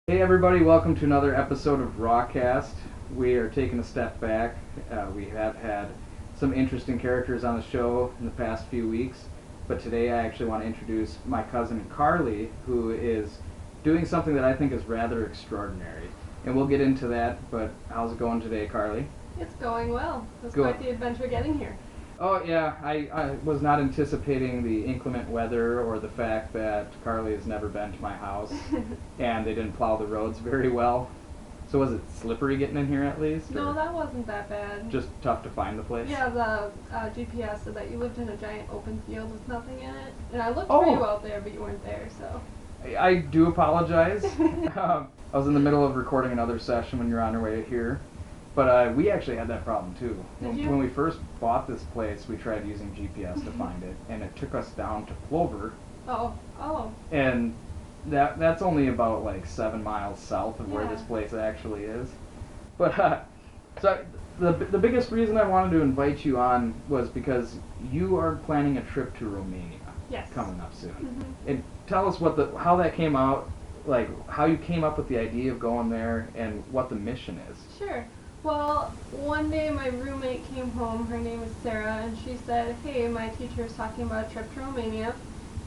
Hey everybody, welcome to another episode of Rawcast. We are taking a step back. We have had some interesting characters on the show in the past few weeks, but today I actually want to introduce my cousin Carley, who is doing something that I think is rather extraordinary. And we'll get into that, but how's it going today, Carley? It's going well. It's Good. quite the adventure getting here. Oh yeah, I was not anticipating the inclement weather or the fact that Carly has never been to my house and they didn't plow the roads very well. So was it slippery getting in here at least? No, or that wasn't that bad. just tough to find the place? Yeah, the GPS said that you lived in a giant open field with nothing in it. And I looked Oh. for you out there, but you weren't there, so. I do apologize. I was in the middle of recording another session when you were on your way here. But we actually had that problem too. Did you? When we first bought this place, we tried using GPS to find it, and it took us down to Plover. Oh. And that's only about like 7 miles south of where Yeah. this place actually is. But so the biggest reason I wanted to invite you on was because you are planning a trip to Romania. Yes. Coming up soon. Mm-hmm. And tell us how that came out, like how you came up with the idea of going there and what the mission is. Sure. Well, one day my roommate came home, her name is Sarah, and she said, hey, my teacher is talking about a trip to Romania,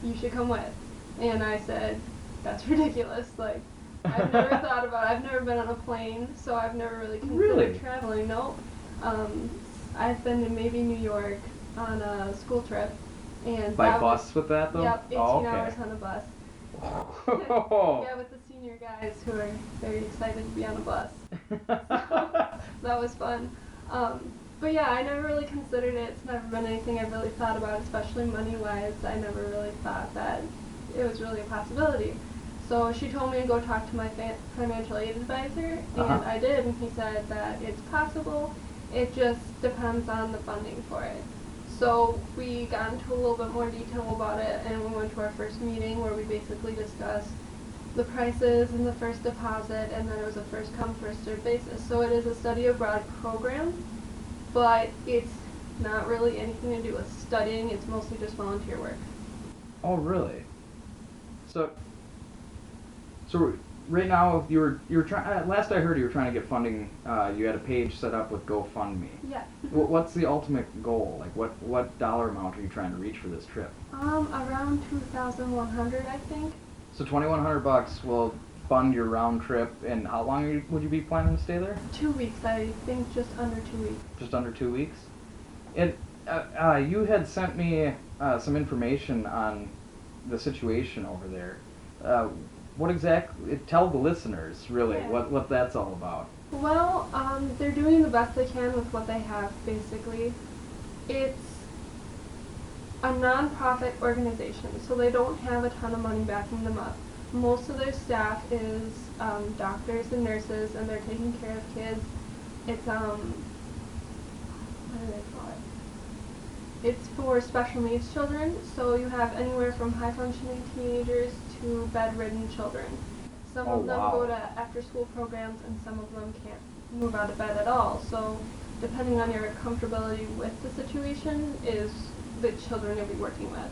you should come with. And I said, that's ridiculous, like, I've never thought about it, I've never been on a plane, so I've never really considered traveling, no. I've been to maybe New York on a school trip, and By bus with that though? Yep, 18 Oh, okay. hours on a bus. Yeah, with the senior guys who are very excited to be on a bus. So that was fun. But yeah, I never really considered it. It's never been anything I've really thought about, especially money-wise. I never really thought that it was really a possibility. So she told me to go talk to my financial aid advisor, and I did, and he said that it's possible. It just depends on the funding for it. So we got into a little bit more detail about it, and we went to our first meeting where we basically discussed the prices and the first deposit, and then it was a first come, first served basis. So it is a study abroad program, but it's not really anything to do with studying, it's mostly just volunteer work. Oh, really? So right now you're trying. Last I heard, you were trying to get funding. You had a page set up with GoFundMe. Yeah. What's the ultimate goal? Like, what dollar amount are you trying to reach for this trip? Around 2,100, I think. So $2,100 will fund your round trip. And how long would you be planning to stay there? 2 weeks, I think, just under 2 weeks. Just under 2 weeks. And you had sent me some information on the situation over there. What exactly? Tell the listeners really Yeah. what that's all about. Well, they're doing the best they can with what they have, basically. It's a non-profit organization, so they don't have a ton of money backing them up. Most of their staff is doctors and nurses, and they're taking care of kids. It's, what do they call it? It's for special needs children, so you have anywhere from high-functioning teenagers to bedridden children. Some Oh, of them wow. go to after-school programs, and some of them can't move out of bed at all. So depending on your comfortability with the situation is the children you'll be working with.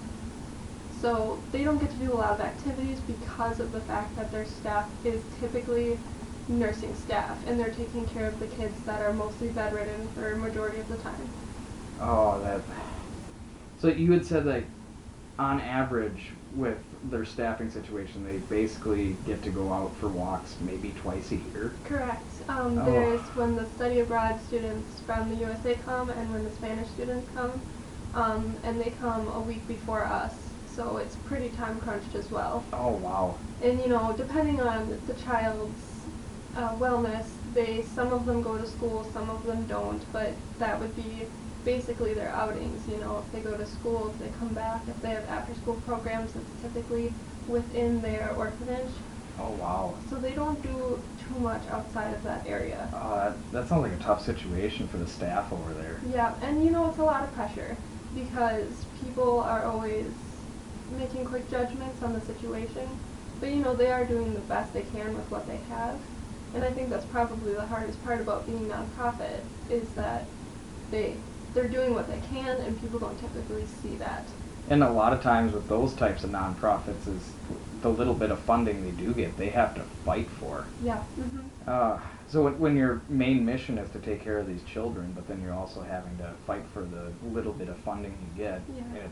So they don't get to do a lot of activities because of the fact that their staff is typically nursing staff, and they're taking care of the kids that are mostly bedridden for a majority of the time. Oh, that. So you had said that on average with their staffing situation, they basically get to go out for walks maybe twice a year. Correct. There's when the study abroad students from the USA come, and when the Spanish students come, and they come a week before us, so it's pretty time crunched as well. Oh, wow. And depending on the child's wellness, some of them go to school, some of them don't, but that would be basically their outings. If they go to school, if they come back, if they have after school programs, it's typically within their orphanage. Oh, wow. So they don't do too much outside of that area. That sounds like a tough situation for the staff over there. Yeah, and it's a lot of pressure because people are always making quick judgments on the situation. But they are doing the best they can with what they have. And I think that's probably the hardest part about being nonprofit is that they're doing what they can, and people don't typically see that. And a lot of times with those types of nonprofits is the little bit of funding they do get, they have to fight for. Yeah. So when your main mission is to take care of these children, but then you're also having to fight for the little bit of funding you get, Yeah. and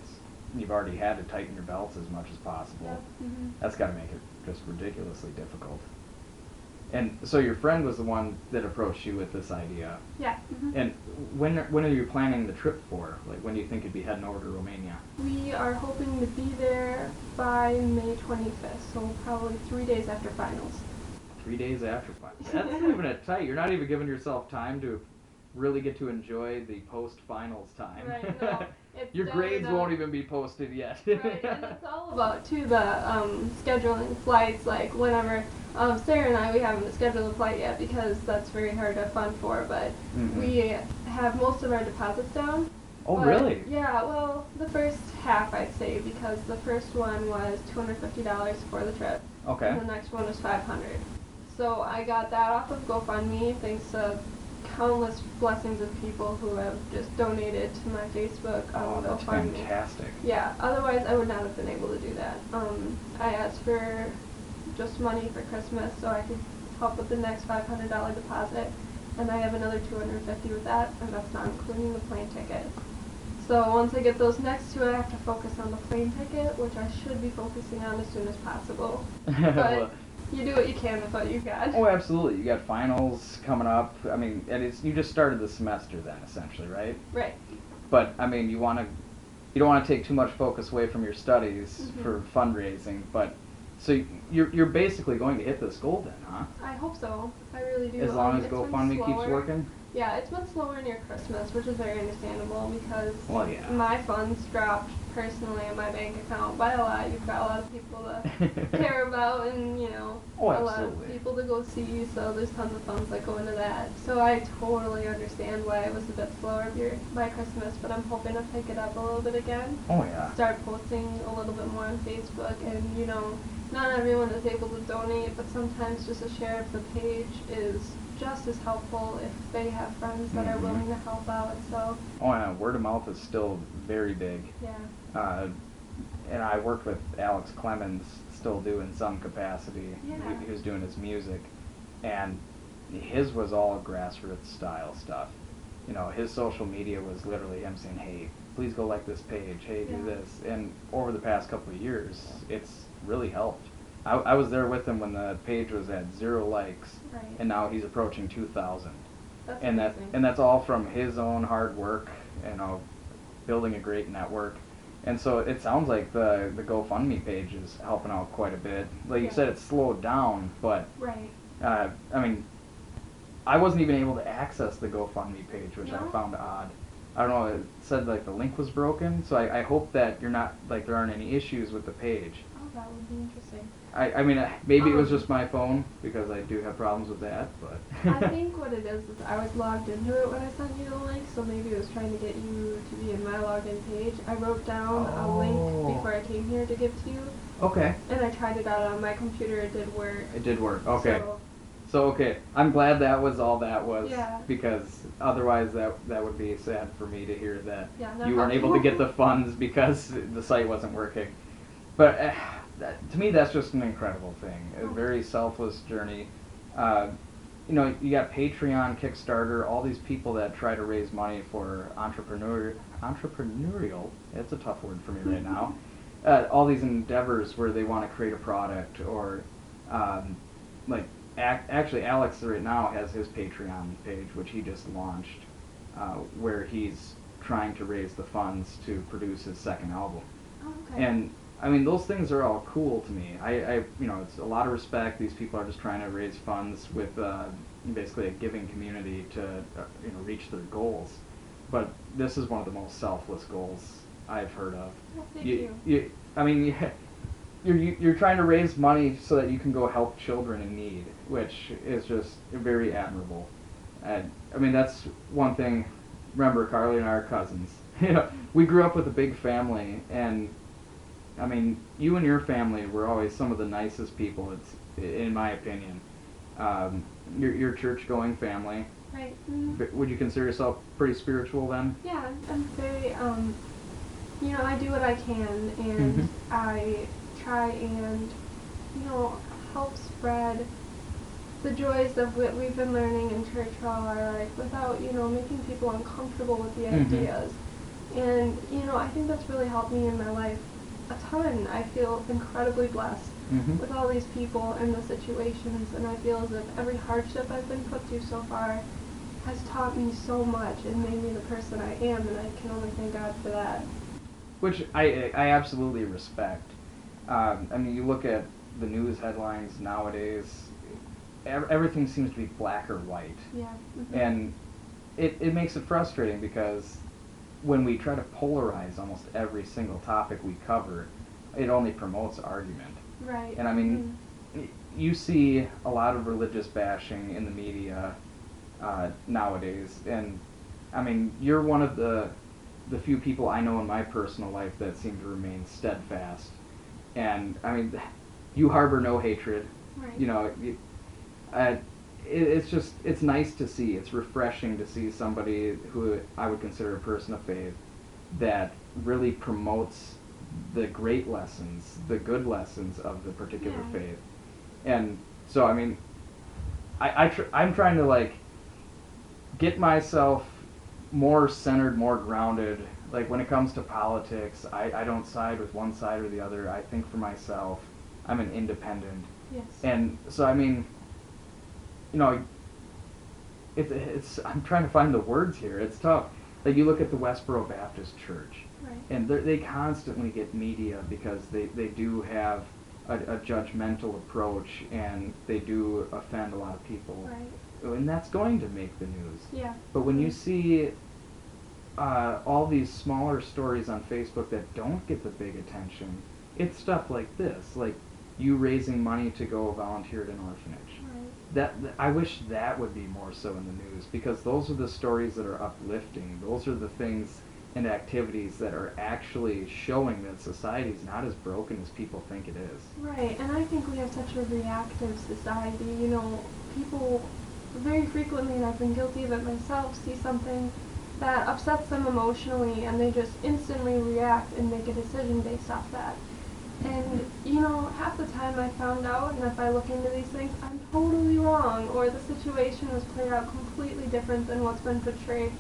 you've already had to tighten your belts as much as possible. Yeah. That's got to make it just ridiculously difficult. And so your friend was the one that approached you with this idea. Yeah. And when are you planning the trip for? Like, when do you think you'd be heading over to Romania? We are hoping to be there by May 25th, so probably 3 days after finals. 3 days after finals. That's leaving it tight. You're not even giving yourself time to really get to enjoy the post-finals time. Right, no, it's Your grades definitely won't even be posted yet. Right, and it's all about, too, the scheduling flights, like whenever, Sarah and I, we haven't scheduled a flight yet because that's very hard to fund for, but we have most of our deposits down. Oh, But, really? Yeah, well, the first half, I'd say, because the first one was $250 for the trip. Okay. And the next one was $500. So I got that off of GoFundMe, thanks to countless blessings of people who have just donated to my Facebook Oh, that's GoFundMe. fantastic. Yeah, otherwise I would not have been able to do that. I asked for just money for Christmas so I could help with the next $500 deposit, and I have another $250 with that, and that's not including the plane ticket. So once I get those next two, I have to focus on the plane ticket, which I should be focusing on as soon as possible. But you do what you can with what you've got. Oh, absolutely. You got finals coming up. I mean, and you just started the semester then, essentially, right? Right. But I mean, you don't want to take too much focus away from your studies for fundraising. But so you're basically going to hit this goal then, huh? I hope so. I really do. As long as It's been GoFundMe keeps slower. working. Yeah, it's been slower near Christmas, which is very understandable because Well, yeah. my funds dropped personally in my bank account by a lot. You've got a lot of people to care about and, Oh, a lot absolutely. of people to go see, so there's tons of funds that go into that. So I totally understand why it was a bit slower by Christmas, but I'm hoping to pick it up a little bit again. Oh, yeah. Start posting a little bit more on Facebook, and, not everyone is able to donate, but sometimes just a share of the page is just as helpful if they have friends that are willing to help out. So Oh, yeah. Word of mouth is still very big. yeah. And I worked with Alex Clemens, still do in some capacity. Yeah. He was doing his music, and his was all grassroots style stuff. His social media was literally him saying, "Hey, please go like this page. Hey, do Yeah. this." And over the past couple of years, it's really helped. I was there with him when the page was at 0 likes, Right. and now he's approaching 2,000. That's And amazing. that's all from his own hard work, building a great network. And so it sounds like the GoFundMe page is helping out quite a bit. Like you Yeah. said, it's slowed down, but Right. I mean, I wasn't even able to access the GoFundMe page, which I No? found odd. I don't know, it said like the link was broken, so I hope that you're not, like there aren't any issues with the page. Oh, that would be interesting. I mean, maybe it was just my phone, because I do have problems with that, but... I think what it is I was logged into it when I sent you the link, so maybe it was trying to get you to be in my login page. I wrote down a link before I came here to give to you, Okay. and I tried it out on my computer. It did work. It did work, okay. So, Okay, I'm glad that was all that was, Yeah. because otherwise that would be sad for me to hear that Yeah, not you weren't able to helpful. get the funds because the site wasn't working. But to me, that's just an incredible thing. A very selfless journey. You got Patreon, Kickstarter, all these people that try to raise money for entrepreneurial. It's a tough word for me right now. All these endeavors where they want to create a product or actually Alex right now has his Patreon page, which he just launched, where he's trying to raise the funds to produce his second album. Oh, okay. And I mean, those things are all cool to me. It's a lot of respect. These people are just trying to raise funds with basically a giving community to reach their goals. But this is one of the most selfless goals I've heard of. Well, thank you. You're trying to raise money so that you can go help children in need, which is just very admirable. And I mean, that's one thing. Remember, Carley and I are cousins. We grew up with a big family, and I mean, you and your family were always some of the nicest people. In my opinion. Your church-going family. Right. Would you consider yourself pretty spiritual then? Yeah, I'm very, I do what I can, and I try and, help spread the joys of what we've been learning in church all our life without, making people uncomfortable with the ideas. And, I think that's really helped me in my life a ton. I feel incredibly blessed with all these people and the situations, and I feel as if every hardship I've been put through so far has taught me so much and made me the person I am, and I can only thank God for that. Which I absolutely respect. I mean, you look at the news headlines nowadays, everything seems to be black or white. Yeah. And it makes it frustrating because when we try to polarize almost every single topic we cover, it only promotes argument. Right. And I mean, you see a lot of religious bashing in the media nowadays, and I mean, you're one of the few people I know in my personal life that seem to remain steadfast. And I mean, you harbor no hatred. Right. It's nice to see. It's refreshing to see somebody who I would consider a person of faith that really promotes the great lessons, the good lessons of the particular faith. And so, I mean, I'm trying to get myself more centered, more grounded. Like when it comes to politics, I don't side with one side or the other. I think for myself. I'm an independent. Yes. And so, I mean, it's I'm trying to find the words here. It's tough. Like you look at the Westboro Baptist Church, Right. and they constantly get media because they do have a judgmental approach, and they do offend a lot of people. Right. And that's going to make the news. Yeah. But when you see all these smaller stories on Facebook that don't get the big attention, it's stuff like this, like you raising money to go volunteer at an orphanage. That I wish that would be more so in the news, because those are the stories that are uplifting. Those are the things and activities that are actually showing that society is not as broken as people think it is. Right, and I think we have such a reactive society. People very frequently, and I've been guilty of it myself, see something that upsets them emotionally, and they just instantly react and make a decision based off that. And, half the time I found out, and if I look into these things, I'm totally wrong, or the situation was played out completely different than what's been portrayed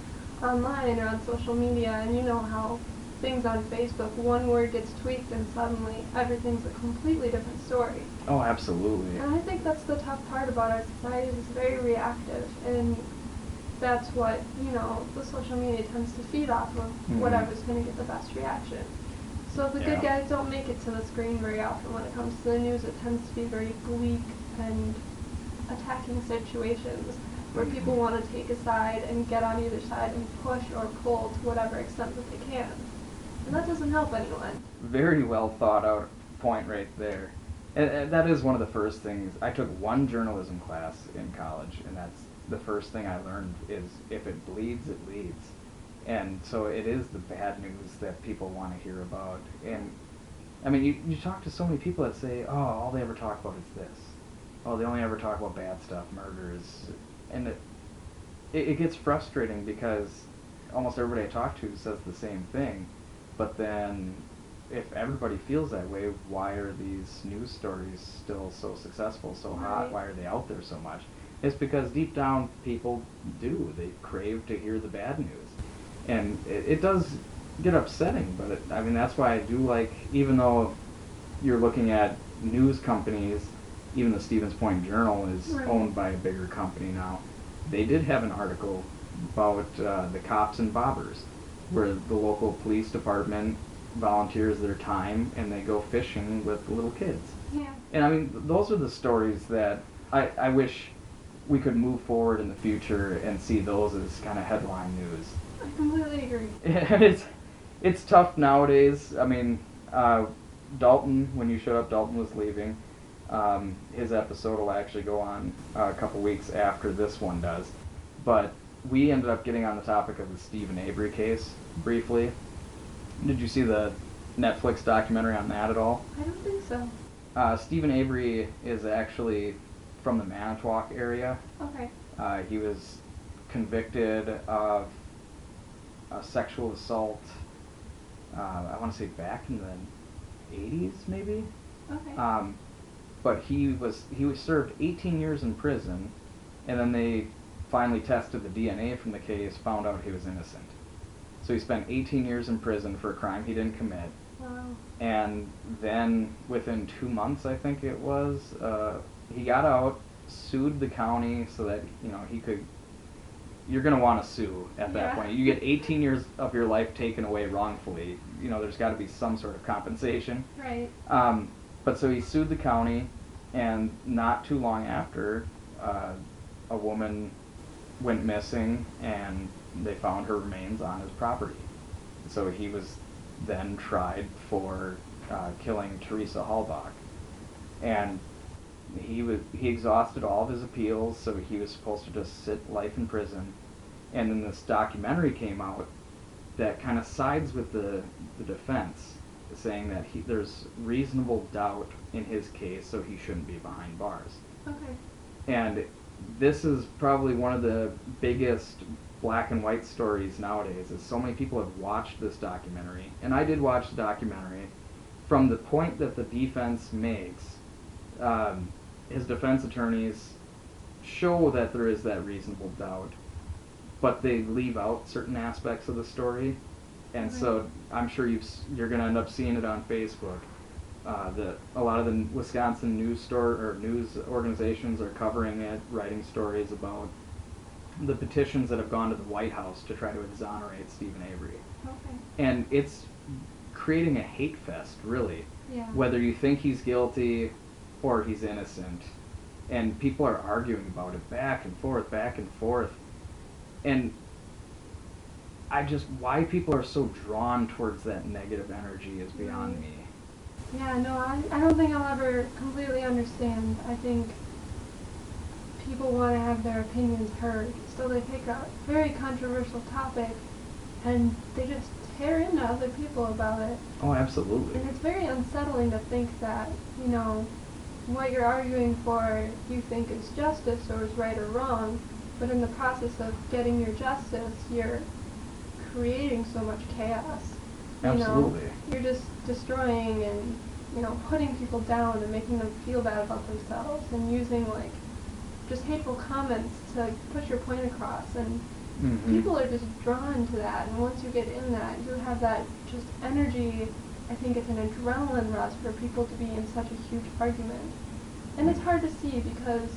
online or on social media. And you know how things on Facebook, one word gets tweaked and suddenly everything's a completely different story. Oh, absolutely. And I think that's the tough part about our society, is it's very reactive, and that's what, the social media tends to feed off of, whatever's going to get the best reaction. So the good guys don't make it to the screen very often when it comes to the news. It tends to be very bleak and attacking situations where people want to take a side and get on either side and push or pull to whatever extent that they can. And that doesn't help anyone. Very well thought out point right there. And that is one of the first things. I took one journalism class in college, and that's the first thing I learned is if it bleeds, it leads. And so it is the bad news that people want to hear about. And I mean, you talk to so many people that say, oh, all they ever talk about is this. Oh, they only ever talk about bad stuff, murders. And it gets frustrating because almost everybody I talk to says the same thing. But then if everybody feels that way, why are these news stories still so successful, so hot? Why are they out there so much? It's because deep down people do. They crave to hear the bad news. And it does get upsetting, but that's why I do like, even though you're looking at news companies, even the Stevens Point Journal is owned by a bigger company now, they did have an article about the cops and bobbers, where the local police department volunteers their time and they go fishing with little kids. Yeah. And those are the stories that I wish we could move forward in the future and see those as kind of headline news. I completely agree. It's tough nowadays. Dalton, when you showed up, Dalton was leaving. His episode will actually go on a couple weeks after this one does. But we ended up getting on the topic of the Stephen Avery case briefly. Did you see the Netflix documentary on that at all? I don't think so. Stephen Avery is actually from the Manitowoc area. Okay. He was convicted of a sexual assault I want to say back in the 80s, maybe. Okay. But he was served 18 years in prison, and then they finally tested the DNA from the case, found out he was innocent. So he spent 18 years in prison for a crime he didn't commit. Wow. And then within 2 months, I think it was, he got out, sued the county so that, he could. You're going to want to sue at that point. You get 18 years of your life taken away wrongfully. There's got to be some sort of compensation. Right. But so he sued the county, and not too long after, a woman went missing, and they found her remains on his property. So he was then tried for killing Teresa Halbach. And he exhausted all of his appeals, so he was supposed to just sit life in prison. And then this documentary came out that kind of sides with the defense, saying that there's reasonable doubt in his case, so he shouldn't be behind bars. Okay. And this is probably one of the biggest black and white stories nowadays, is so many people have watched this documentary. And I did watch the documentary. From the point that the defense makes, his defense attorneys show that there is that reasonable doubt, but they leave out certain aspects of the story. And so I'm sure you're going to end up seeing it on Facebook. A lot of the Wisconsin news organizations are covering it, writing stories about the petitions that have gone to the White House to try to exonerate Stephen Avery. Okay. And it's creating a hate fest, really. Yeah. Whether you think he's guilty or he's innocent. And people are arguing about it back and forth, back and forth. And why people are so drawn towards that negative energy is beyond me. Yeah, no, I don't think I'll ever completely understand. I think people want to have their opinions heard, so they pick a very controversial topic and they just tear into other people about it. Oh, absolutely. And it's very unsettling to think that, what you're arguing for you think is justice or is right or wrong, but in the process of getting your justice, you're creating so much chaos. Absolutely. You're just destroying and, putting people down and making them feel bad about themselves and using, just hateful comments to push your point across. And people are just drawn to that. And once you get in that, you have that just energy. I think it's an adrenaline rush for people to be in such a huge argument. And it's hard to see because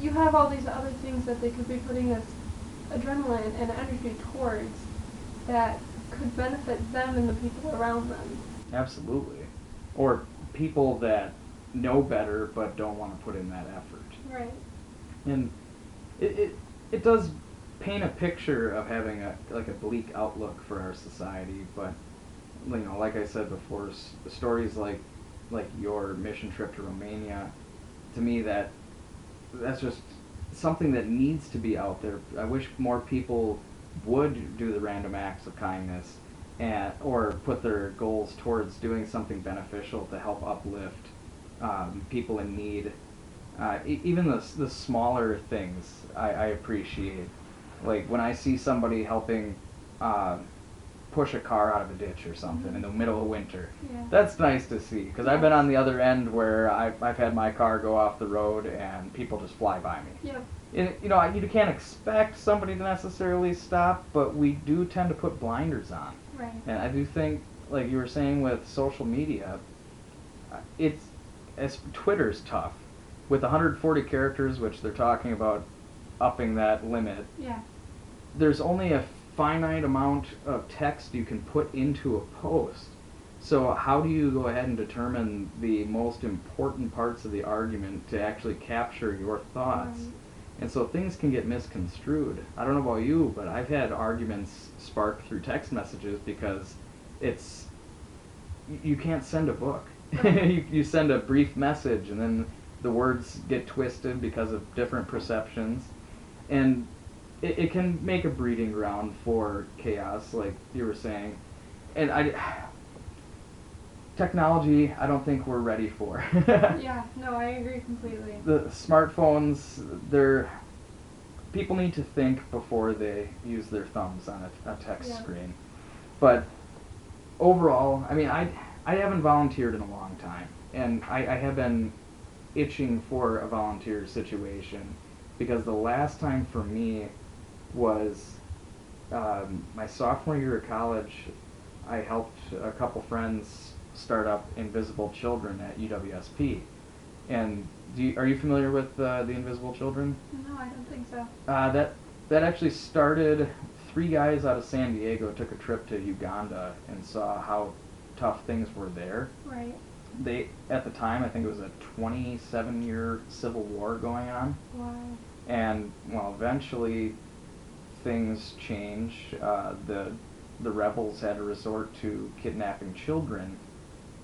you have all these other things that they could be putting this adrenaline and energy towards that could benefit them and the people around them. Absolutely. Or people that know better but don't want to put in that effort. Right. And it does paint a picture of having a bleak outlook for our society, but like I said before, stories like your mission trip to Romania, to me that's just something that needs to be out there. I wish more people would do the random acts of kindness or put their goals towards doing something beneficial to help uplift people in need. Even the smaller things I appreciate. Like when I see somebody helping push a car out of a ditch or something in the middle of winter. Yeah. That's nice to see, because I've been on the other end where I've had my car go off the road and people just fly by me. Yep. And, you can't expect somebody to necessarily stop, but we do tend to put blinders on. Right. And I do think, like you were saying with social media, Twitter's tough. With 140 characters, which they're talking about upping that limit, Yeah. there's only a finite amount of text you can put into a post. So how do you go ahead and determine the most important parts of the argument to actually capture your thoughts? Right. And so things can get misconstrued. I don't know about you, but I've had arguments sparked through text messages because you can't send a book. You send a brief message and then the words get twisted because of different perceptions. And it can make a breeding ground for chaos, like you were saying. And technology, I don't think we're ready for. Yeah, no, I agree completely. The smartphones, people need to think before they use their thumbs on a text screen. But overall, I mean, I haven't volunteered in a long time, and I have been itching for a volunteer situation because the last time for me was my sophomore year of college. I helped a couple friends start up Invisible Children at UWSP. And are you familiar with the Invisible Children? No, I don't think so. That actually started. Three guys out of San Diego took a trip to Uganda and saw how tough things were there. Right. They, at the time, I think it was a 27-year civil war going on. Wow. And well, eventually things changed. The rebels had to resort to kidnapping children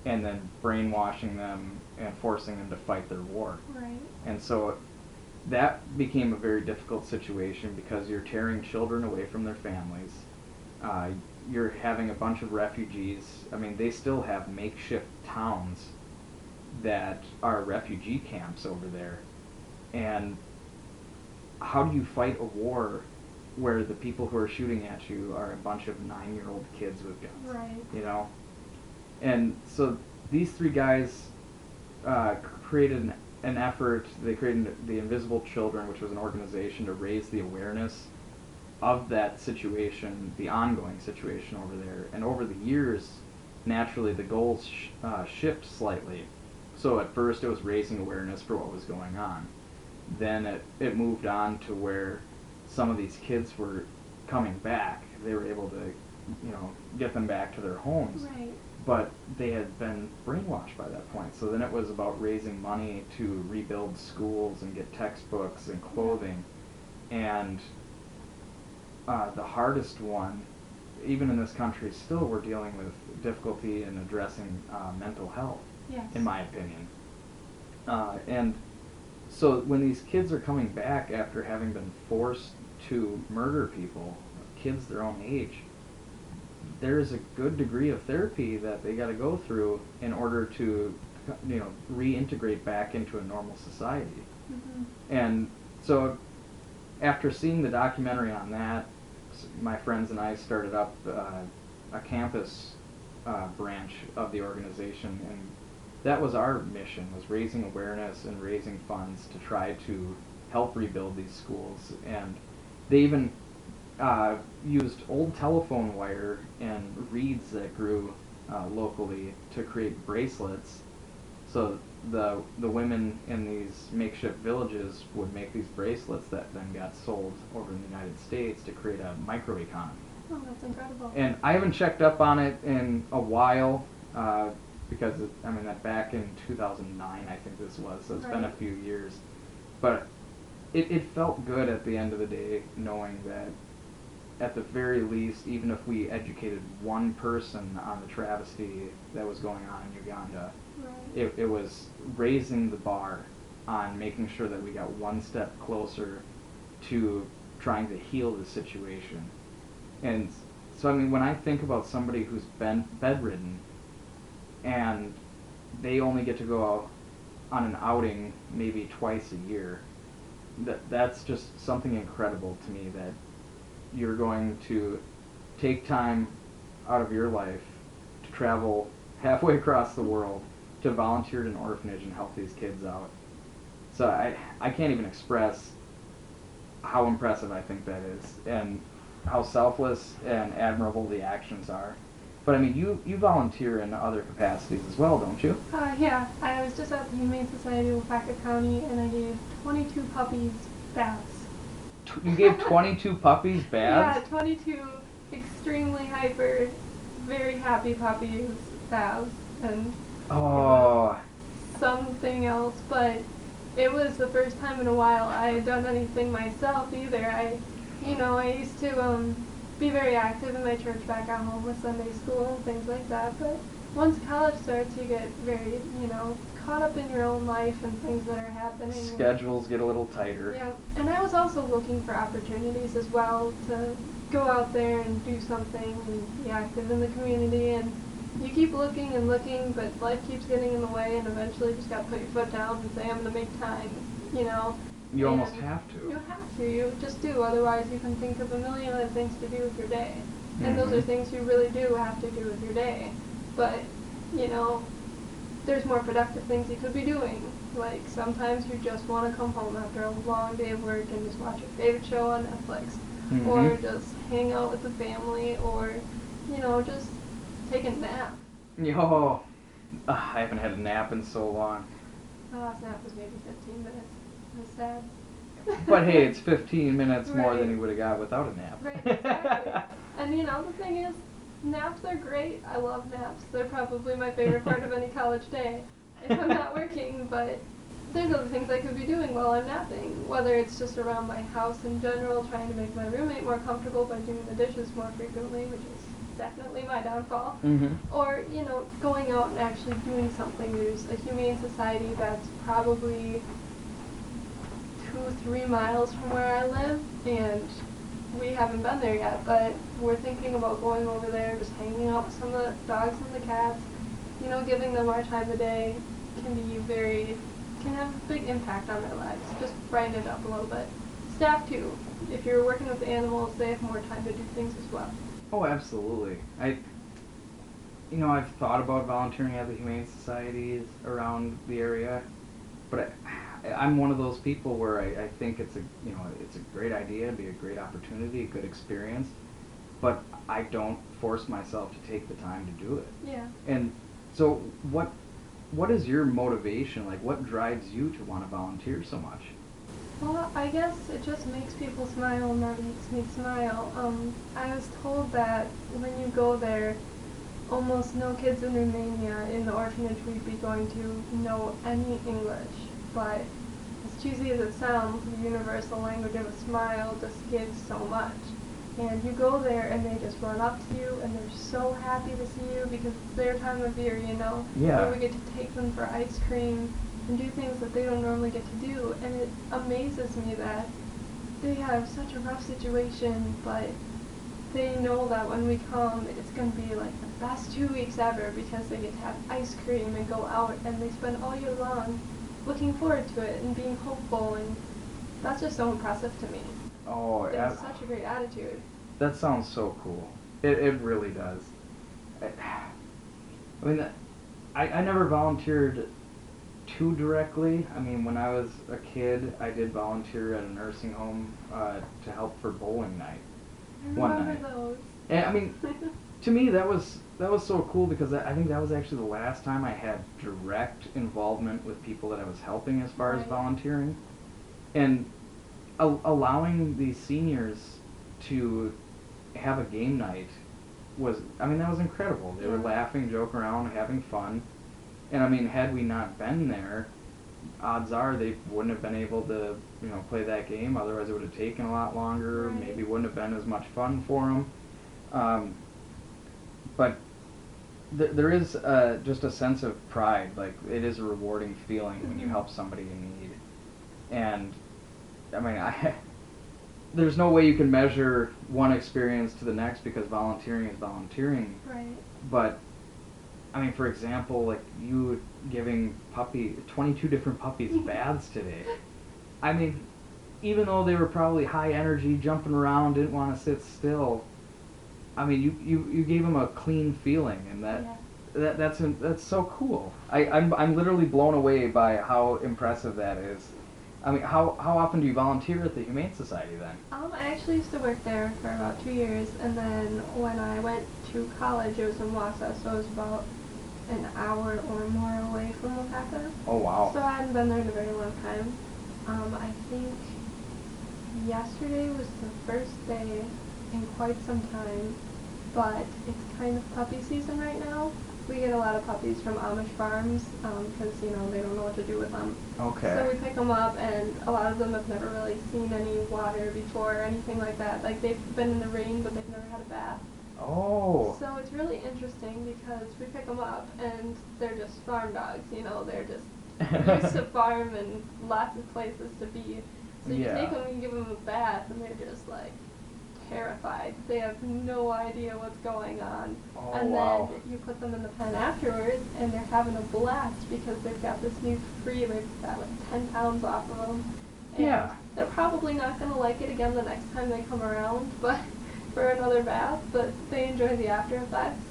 and then brainwashing them and forcing them to fight their war. Right. And so that became a very difficult situation because you're tearing children away from their families. You're having a bunch of refugees. I mean, they still have makeshift towns that are refugee camps over there. And how do you fight a war where the people who are shooting at you are a bunch of 9-year-old kids with guns? Right. You know? And so these three guys created an effort. They created the Invisible Children, which was an organization to raise the awareness of that situation, the ongoing situation over there. And over the years, naturally, the goals shift slightly. So at first it was raising awareness for what was going on. Then it moved on to where some of these kids were coming back. They were able to, get them back to their homes. Right. But they had been brainwashed by that point. So then it was about raising money to rebuild schools and get textbooks and clothing. And the hardest one, even in this country, still we're dealing with difficulty in addressing mental health, Yes. in my opinion. And so when these kids are coming back after having been forced to murder people, kids their own age, there is a good degree of therapy that they got to go through in order to, reintegrate back into a normal society. Mm-hmm. And so after seeing the documentary on that, my friends and I started up a campus branch of the organization, and that was our mission, was raising awareness and raising funds to try to help rebuild these schools. And they even used old telephone wire and reeds that grew locally to create bracelets. So the women in these makeshift villages would make these bracelets that then got sold over in the United States to create a microeconomy. Oh, that's incredible. And I haven't checked up on it in a while because, that back in 2009 I think this was, so it's been a Right. few years. But it felt good at the end of the day knowing that at the very least, even if we educated one person on the travesty that was going on in Uganda, Right. it was raising the bar on making sure that we got one step closer to trying to heal the situation. And so, when I think about somebody who's been bedridden and they only get to go out on an outing maybe twice a year, that's just something incredible to me, that you're going to take time out of your life to travel halfway across the world to volunteer at an orphanage and help these kids out. So I can't even express how impressive I think that is, and how selfless and admirable the actions are. But you volunteer in other capacities as well, don't you? Yeah, I was just at the Humane Society of Waupaca County, and I gave 22 puppies baths. You gave 22 puppies baths? Yeah, 22 extremely hyper, very happy puppies baths, and Oh. something else, but it was the first time in a while I had done anything myself either. I used to be very active in my church back at home with Sunday school and things like that, but once college starts you get very, caught up in your own life and things that are happening. Schedules get a little tighter. Yeah, and I was also looking for opportunities as well to go out there and do something and be active in the community, and you keep looking and looking, but life keeps getting in the way, and eventually you just got to put your foot down and say, I'm going to make time, You almost have to. You have to. You just do. Otherwise, you can think of a million other things to do with your day. And those are things you really do have to do with your day. But, you know, there's more productive things you could be doing. Like, sometimes you just want to come home after a long day of work and just watch your favorite show on Netflix. Or just hang out with the family, or, you know, just take a nap. Yo, I haven't had a nap in so long. My last nap was maybe 15 minutes. It was sad. But hey, it's 15 minutes more than Right. you would have got without a nap. Right, exactly. And you know, the thing is, naps are great. I love naps. They're probably my favorite part of any college day if I'm not working, but there's other things I could be doing while I'm napping, whether it's just around my house in general, trying to make my roommate more comfortable by doing the dishes more frequently, which is definitely my downfall, or, you know, going out and actually doing something. There's a humane society that's probably 2-3 miles from where I live, and we haven't been there yet, but we're thinking about going over there, just hanging out with some of the dogs and the cats, you know, giving them our time of day can have a big impact on their lives. Just brighten it up a little bit. Staff too. If you're working with animals, they have more time to do things as well. Oh, absolutely. I've thought about volunteering at the Humane Societies around the area, but I'm one of those people where I think it's a great idea, it'd be a great opportunity, a good experience, but I don't force myself to take the time to do it. Yeah. And so what is your motivation? Like, what drives you to want to volunteer so much? Well, I guess it just makes people smile, and that makes me smile. I was told that when you go there, almost no kids in Romania in the orphanage would be going to know any English. But as cheesy as it sounds, the universal language of a smile just gives so much. And you go there and they just run up to you and they're so happy to see you because it's their time of year, you know. Yeah. And we get to take them for ice cream and do things that they don't normally get to do. And it amazes me that they have such a rough situation, but they know that when we come, it's going to be like the best 2 weeks ever because they get to have ice cream and go out, and they spend all year long looking forward to it and being hopeful, and that's just so impressive to me. Oh, They have such a great attitude. That sounds so cool. It really does. I mean, I never volunteered too directly. I mean, when I was a kid, I did volunteer at a nursing home to help for bowling night. I remember those. And I mean, to me, that was so cool because I think that was actually the last time I had direct involvement with people that I was helping as far as volunteering, and allowing these seniors to have a game night that was incredible. They were laughing, joking around, having fun, and I mean, had we not been there, odds are they wouldn't have been able to, play that game. Otherwise, it would have taken a lot longer. Right. Maybe wouldn't have been as much fun for them. But there is just a sense of pride. Like, it is a rewarding feeling when you help somebody in need. And I mean, there's no way you can measure one experience to the next because volunteering is volunteering. Right. But I mean, for example, like you giving 22 different puppies baths today. I mean, even though they were probably high energy, jumping around, didn't want to sit still, I mean, you gave them a clean feeling, and that's so cool. I'm literally blown away by how impressive that is. I mean, how often do you volunteer at the Humane Society then? I actually used to work there for about 2 years, and then when I went to college, it was in Wausau, so it was about an hour or more away from Wakaka. Oh, wow. So I hadn't been there in a very long time. I think yesterday was the first day in quite some time, but it's kind of puppy season right now. We get a lot of puppies from Amish farms because, they don't know what to do with them. Okay. So we pick them up, and a lot of them have never really seen any water before or anything like that. Like, they've been in the rain, but they've never had a bath. Oh. So it's really interesting because we pick them up, and they're just farm dogs, they're just used to farm and lots of places to be. So you take them and you give them a bath, and they're just, like, terrified. They have no idea what's going on. Oh, and wow. then you put them in the pen afterwards, and they're having a blast because they've got this new free, they've got like 10 pounds off of them. And they're probably not going to like it again the next time they come around, but for another bath, but they enjoy the after effects.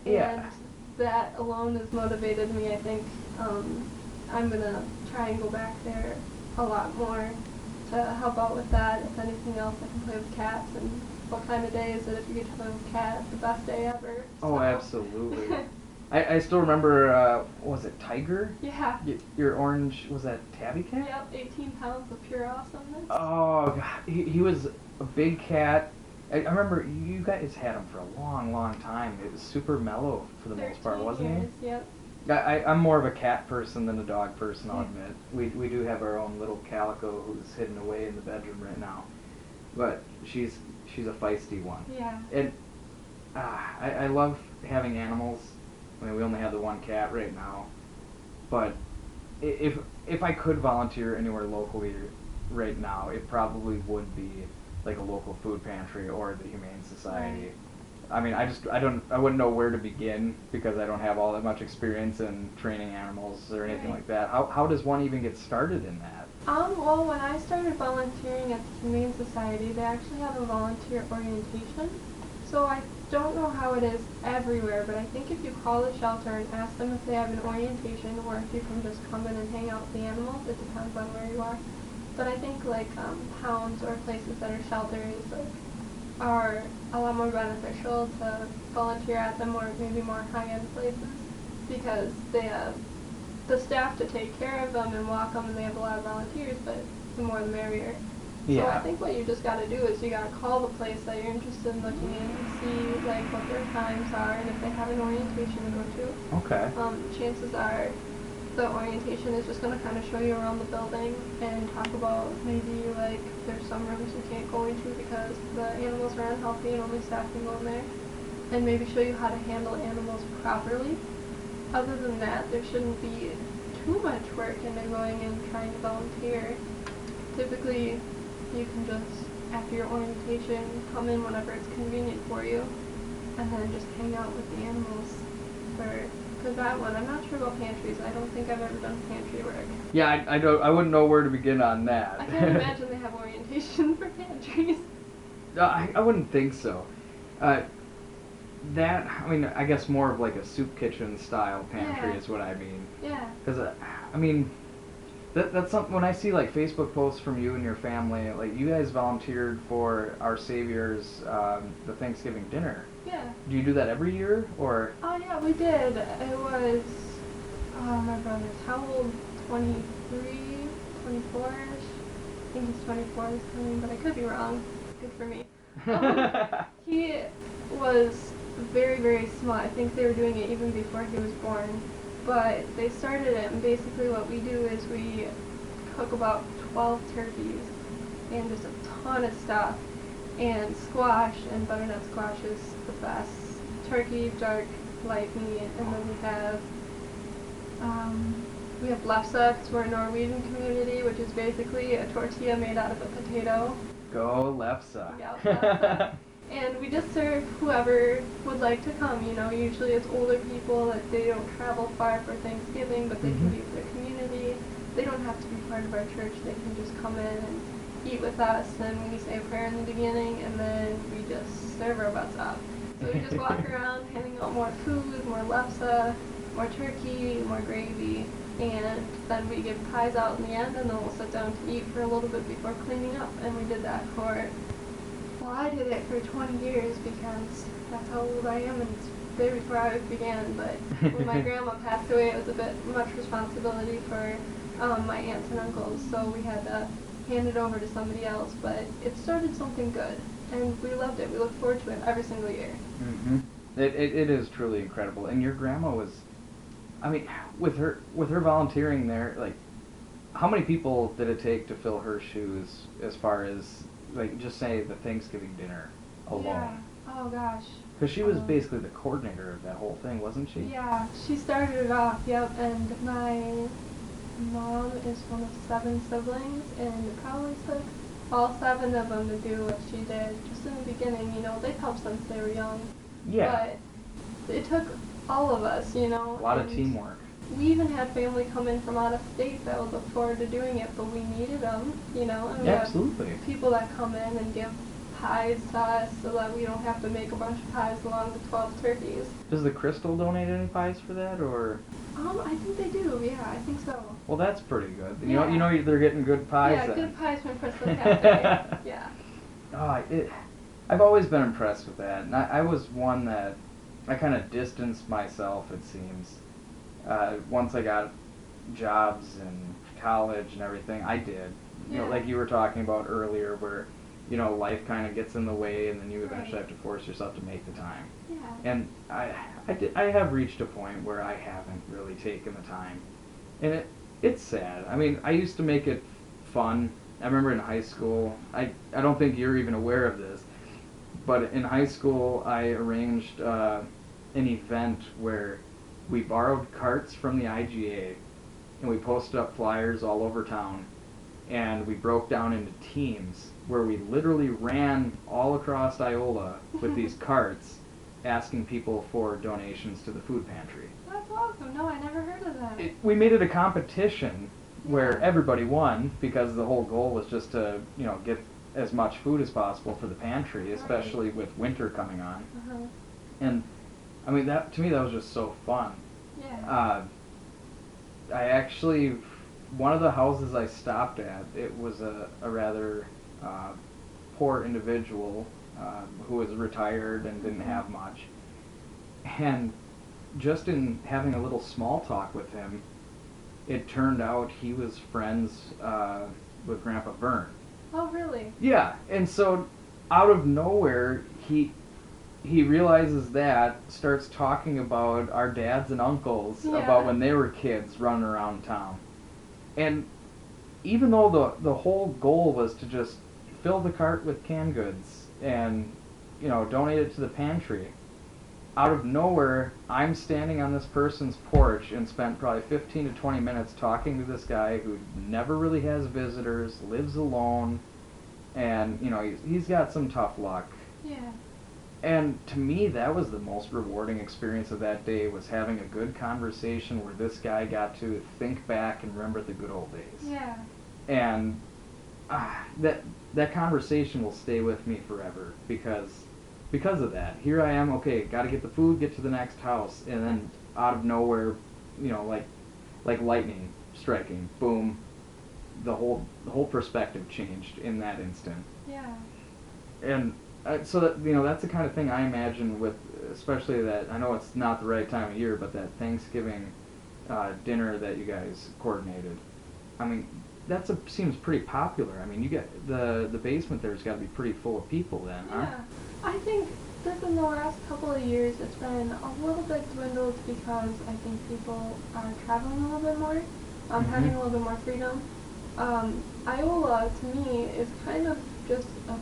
Yeah. And that alone has motivated me. I think I'm gonna try and go back there a lot more to help out with that. If anything else, I can play with cats. And what kind of day is it if you get to play with a cat? The best day ever. Oh, So. absolutely. I still remember, was it Tiger? Yeah. Your orange, was that tabby cat? Yep, 18 pounds of pure awesomeness. Oh, God. He was a big cat. I remember you guys had him for a long, long time. It was super mellow for the most part, wasn't years, he? Yep. I'm more of a cat person than a dog person, I'll admit. We do have our own little calico who's hidden away in the bedroom right now. But she's a feisty one. Yeah. And I love having animals. I mean, we only have the one cat right now. But if I could volunteer anywhere locally right now, it probably would be like a local food pantry or the Humane Society. Right. I mean, I wouldn't know where to begin because I don't have all that much experience in training animals or anything like that. How does one even get started in that? Well, when I started volunteering at the Humane Society, they actually have a volunteer orientation. So I don't know how it is everywhere, but I think if you call the shelter and ask them if they have an orientation or if you can just come in and hang out with the animals, it depends on where you are. But I think like hounds or places that are shelters are a lot more beneficial to volunteer at them, or maybe more high-end places, because they have the staff to take care of them and walk them, and they have a lot of volunteers, but the more the merrier. Yeah. So I think what you just got to do is you got to call the place that you're interested in looking in and see like what their times are and if they have an orientation to go to. Okay. Chances are the orientation is just going to kind of show you around the building and talk about maybe like there's some rooms you can't go into because the animals are unhealthy and only staff can go in there, and maybe show you how to handle animals properly. Other than that, there shouldn't be too much work into going and trying to volunteer. Typically, you can just, after your orientation, come in whenever it's convenient for you, and then just hang out with the animals for that one. I'm not sure about pantries. I don't think I've ever done pantry work. Yeah, I wouldn't know where to begin on that. I can't imagine they have orientation for pantries. I wouldn't think so. I mean, I guess more of like a soup kitchen style pantry is what I mean. Yeah. Because, I mean, that's something, when I see like Facebook posts from you and your family, like you guys volunteered for Our Savior's, the Thanksgiving dinner. Yeah. Do you do that every year, or? Oh yeah, we did. It was, my brother's how old? 23, 24-ish? I think he's 24 this coming, but I could be wrong. Good for me. He was very, very small. I think they were doing it even before he was born. But they started it, and basically what we do is we cook about 12 turkeys and just a ton of stuff. And squash, and butternut squash is the best. Turkey, dark, light meat, and then we have lefse, because we're a Norwegian community, which is basically a tortilla made out of a potato. Go lefse. Yeah, lefse. And we just serve whoever would like to come. You know, usually it's older people that they don't travel far for Thanksgiving, but they can be with their community. They don't have to be part of our church. They can just come in and eat with us, and we say a prayer in the beginning, and then we just serve our butts up. So we just walk around handing out more food, more lefse, more turkey, more gravy, and then we give pies out in the end, and then we'll sit down to eat for a little bit before cleaning up. And we did that I did it for 20 years because that's how old I am, and it's way before I began. But when my grandma passed away, it was a bit much responsibility for my aunts and uncles, so we had to hand it over to somebody else. But it started something good, and we loved it. We look forward to it every single year. Mm-hmm. It is truly incredible. And your grandma was, I mean, with her volunteering there, like, how many people did it take to fill her shoes as far as, like, just say the Thanksgiving dinner alone? Yeah. Oh gosh. Because she was basically the coordinator of that whole thing, wasn't she? Yeah, she started it off, yep, and my mom is one of 7 siblings, and it probably took all 7 of them to do what she did. Just in the beginning, you know, they've helped since they were young. Yeah. But it took all of us, you know. A lot of teamwork. We even had family come in from out of state that would look forward to doing it, but we needed them, you know. And we Absolutely. have people that come in and give pies to us so that we don't have to make a bunch of pies along with 12 turkeys. Does the Crystal donate any pies for that, or? I think they do. Yeah, I think so. Well, that's pretty good. Yeah. You know they're getting good pies. Yeah, then. good pies from Crystal Cafe. Yeah. I've always been impressed with that, and I was one that I kind of distanced myself, it seems. Once I got jobs and college and everything, I did. You know, like you were talking about earlier, where, you know, life kind of gets in the way, and then you eventually have to force yourself to make the time. Yeah. And I have reached a point where I haven't really taken the time, and it's sad. I mean, I used to make it fun. I remember in high school, I don't think you're even aware of this, but in high school I arranged an event where we borrowed carts from the IGA, and we posted up flyers all over town, and we broke down into teams where we literally ran all across Iola with these carts asking people for donations to the food pantry. That's awesome. No, I never heard of that. We made it a competition where everybody won, because the whole goal was just to, you know, get as much food as possible for the pantry, especially with winter coming on. And I mean, to me that was just so fun. Yeah. I actually, one of the houses I stopped at, it was a rather poor individual who was retired and didn't have much. And just in having a little small talk with him, it turned out he was friends with Grandpa Vern. Oh, really? Yeah, and so out of nowhere, he realizes that, starts talking about our dads and uncles, about when they were kids running around town. And even though the whole goal was to just fill the cart with canned goods and, you know, donate it to the pantry, out of nowhere, I'm standing on this person's porch and spent probably 15 to 20 minutes talking to this guy who never really has visitors, lives alone, and, you know, he's got some tough luck. Yeah. And to me, that was the most rewarding experience of that day, was having a good conversation where this guy got to think back and remember the good old days. Yeah. And that conversation will stay with me forever, because of that. Here I am, okay, got to get the food, get to the next house, and then out of nowhere, you know, like lightning striking, boom, the whole perspective changed in that instant. Yeah. And so that, you know, that's the kind of thing I imagine with, especially that, I know it's not the right time of year, but that Thanksgiving dinner that you guys coordinated. I mean, seems pretty popular. I mean, you get the basement there's got to be pretty full of people then, huh? Yeah. I think that in the last couple of years it's been a little bit dwindled because I think people are traveling a little bit more, having a little bit more freedom. Iola, to me, is kind of just a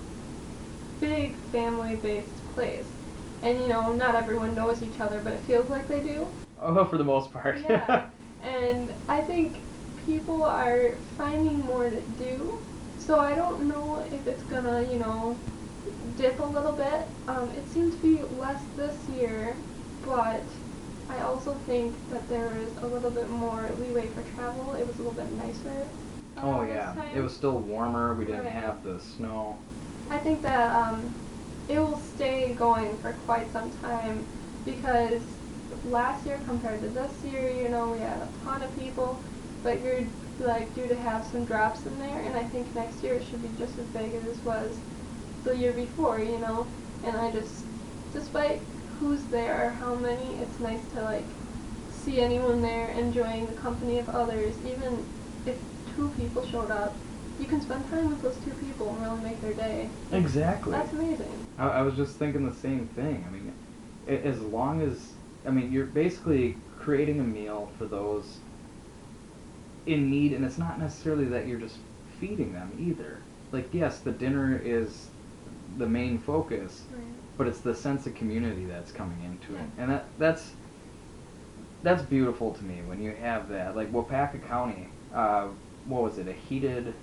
big family-based place. And, you know, not everyone knows each other, but it feels like they do. Oh, for the most part. Yeah. And I think people are finding more to do. So I don't know if it's gonna, you know, dip a little bit. It seems to be less this year, but I also think that there is a little bit more leeway for travel. It was a little bit nicer. Oh yeah, this time. it was still warmer. We didn't have the snow. I think that it will stay going for quite some time, because last year compared to this year, you know, we had a ton of people, but you're like due to have some drops in there, and I think next year it should be just as big as it was the year before, you know. And I just, despite who's there, how many, it's nice to like see anyone there enjoying the company of others. Even if 2 people showed up, you can spend time with those 2 people and really make their day. Exactly. That's amazing. I was just thinking the same thing. I mean, as long as, I mean, you're basically creating a meal for those in need, and it's not necessarily that you're just feeding them either. Like, yes, the dinner is the main focus, Right. but it's the sense of community that's coming into it, and that's beautiful to me when you have that. Like Wapaka County, what was it? A heated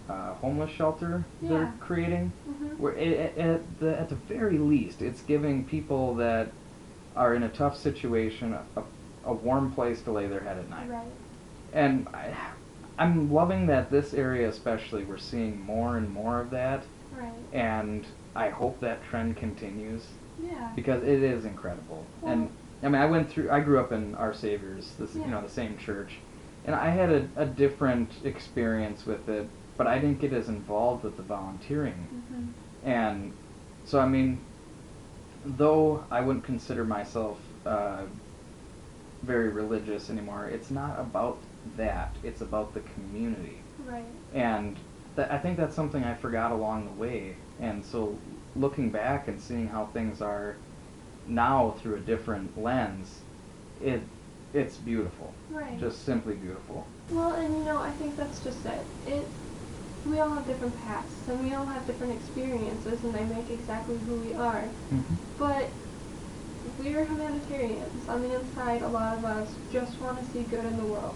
homeless shelter they're creating, where at the very least, it's giving people that are in a tough situation a warm place to lay their head at night. Right. And I'm loving that this area especially, we're seeing more and more of that. Right. And I hope that trend continues. Yeah. Because it is incredible. Well, And I mean, I grew up in Our Savior's, Yeah. the same church, and I had a different experience with it, but I didn't get as involved with the volunteering. And so, I mean, though I wouldn't consider myself very religious anymore, it's not about that. It's about the community. Right. And I think that's something I forgot along the way. And so, looking back and seeing how things are now through a different lens, it's beautiful. Right. Just simply beautiful. Well, and I think that's just it. We all have different pasts, and we all have different experiences, and they make exactly who we are. Mm-hmm. But we are humanitarians. On the inside, a lot of us just want to see good in the world.